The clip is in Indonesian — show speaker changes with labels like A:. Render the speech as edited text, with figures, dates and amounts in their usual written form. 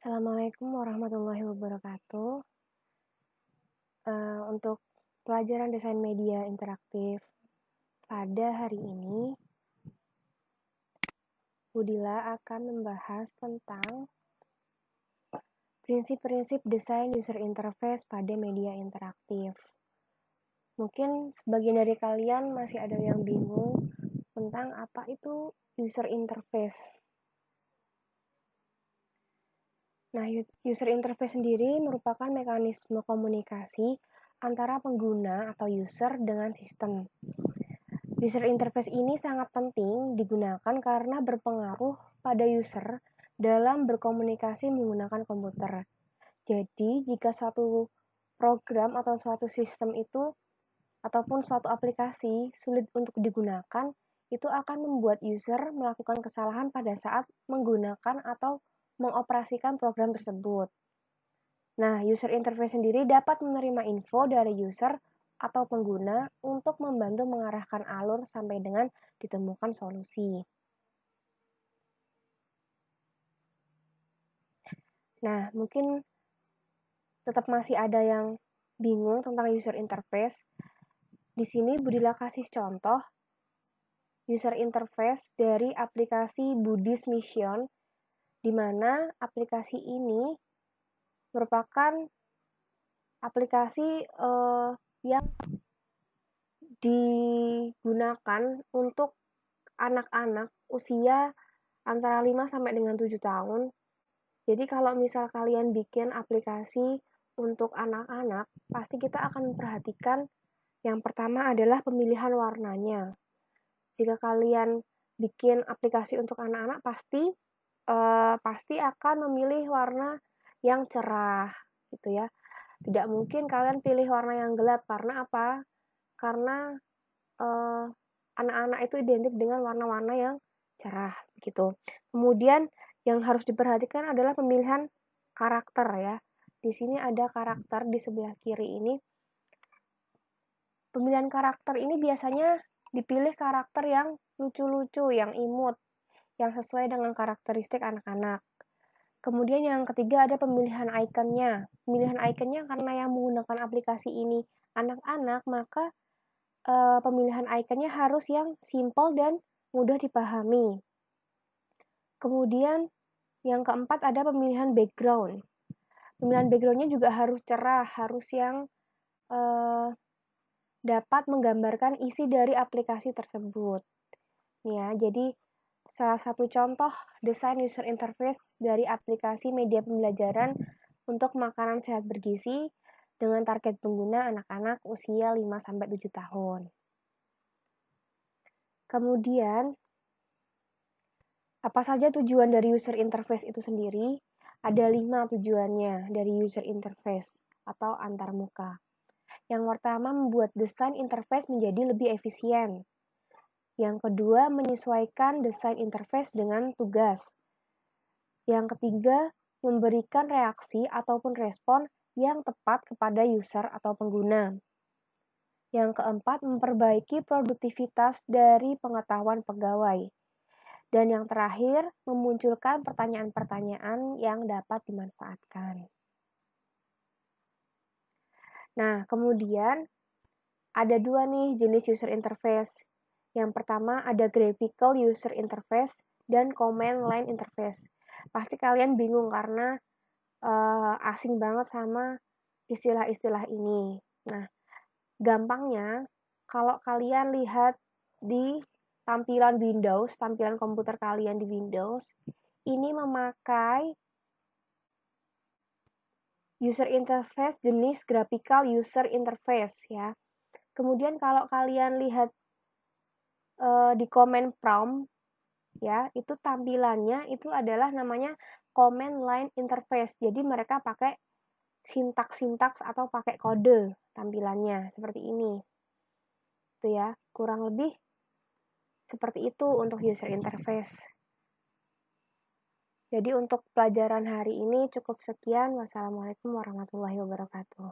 A: Assalamualaikum warahmatullahi wabarakatuh. Untuk pelajaran desain media interaktif pada hari ini, Budila akan membahas tentang prinsip-prinsip desain user interface pada media interaktif. Mungkin sebagian dari kalian masih ada yang bingung tentang apa itu user interface. Nah, user interface sendiri merupakan mekanisme komunikasi antara pengguna atau user dengan sistem. User interface ini sangat penting digunakan karena berpengaruh pada user dalam berkomunikasi menggunakan komputer. Jadi, jika suatu program atau suatu sistem itu ataupun suatu aplikasi sulit untuk digunakan, itu akan membuat user melakukan kesalahan pada saat menggunakan atau mengoperasikan program tersebut. Nah, user interface sendiri dapat menerima info dari user atau pengguna untuk membantu mengarahkan alur sampai dengan ditemukan solusi. Nah, mungkin tetap masih ada yang bingung tentang user interface. Di sini Budila kasih contoh user interface dari aplikasi Buddhist Mission, di mana aplikasi ini merupakan aplikasi yang digunakan untuk anak-anak usia antara 5 sampai dengan 7 tahun. Jadi kalau misal kalian bikin aplikasi untuk anak-anak, pasti kita akan memperhatikan yang pertama adalah pemilihan warnanya. Jika kalian bikin aplikasi untuk anak-anak, pasti akan memilih warna yang cerah, gitu ya. Tidak mungkin kalian pilih warna yang gelap, karena apa? Karena anak-anak itu identik dengan warna-warna yang cerah, gitu. Kemudian yang harus diperhatikan adalah pemilihan karakter ya. Di sini ada karakter di sebelah kiri ini. Pemilihan karakter ini biasanya dipilih karakter yang lucu-lucu, yang imut, yang sesuai dengan karakteristik anak-anak. Kemudian yang ketiga ada pemilihan ikonnya. Pemilihan ikonnya karena yang menggunakan aplikasi ini anak-anak, maka pemilihan ikonnya harus yang simple dan mudah dipahami. Kemudian yang keempat ada pemilihan background. Pemilihan backgroundnya juga harus cerah, harus yang dapat menggambarkan isi dari aplikasi tersebut. Ya, jadi salah satu contoh desain user interface dari aplikasi media pembelajaran untuk makanan sehat bergizi dengan target pengguna anak-anak usia 5-7 tahun. Kemudian, apa saja tujuan dari user interface itu sendiri? Ada 5 tujuannya dari user interface atau antarmuka. Yang pertama, membuat desain interface menjadi lebih efisien. Yang kedua, menyesuaikan desain interface dengan tugas. Yang ketiga, memberikan reaksi ataupun respon yang tepat kepada user atau pengguna. Yang keempat, memperbaiki produktivitas dari pengetahuan pegawai. Dan yang terakhir, memunculkan pertanyaan-pertanyaan yang dapat dimanfaatkan. Nah, kemudian ada 2 nih jenis user interface. Yang pertama ada graphical user interface dan command line interface. Pasti kalian bingung karena asing banget sama istilah-istilah ini. Nah, gampangnya kalau kalian lihat di tampilan Windows, tampilan komputer kalian di Windows, ini memakai user interface jenis graphical user interface ya. Kemudian kalau kalian lihat di command prompt ya, itu tampilannya itu adalah namanya command line interface. Jadi mereka pakai sintaks-sintaks atau pakai kode tampilannya seperti ini. Itu ya, kurang lebih seperti itu untuk user interface. Jadi untuk pelajaran hari ini cukup sekian. Wassalamualaikum warahmatullahi wabarakatuh.